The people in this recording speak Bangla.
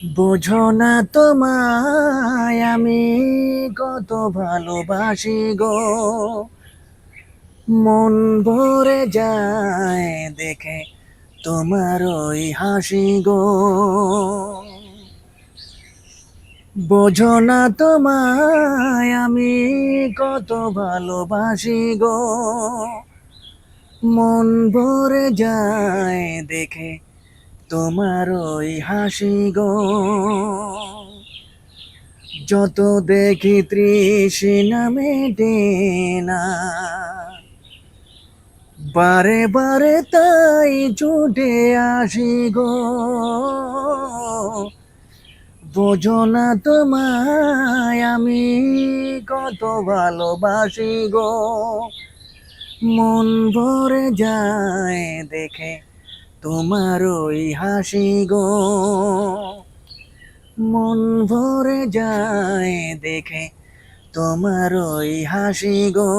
বোঝো না তোমায় আমি কত ভালোবাসি গো, মন ভরে যায় দেখে তোমার ওই হাসি গো। বোঝো না তোমায় আমি কত ভালোবাসি গো, মন ভরে যায় দেখে তোমার ওই হাসি গো। যত দেখি তৃষ্ণা মেটে না, বারে বারে তাই ছুটে আসি গো। বোঝো না তোমায় আমি কত ভালোবাসি গো, মন ভরে যায় দেখে তোমার ওই হাসি গো। মন ভরে যায় দেখে তোমার ওই হাসি গো।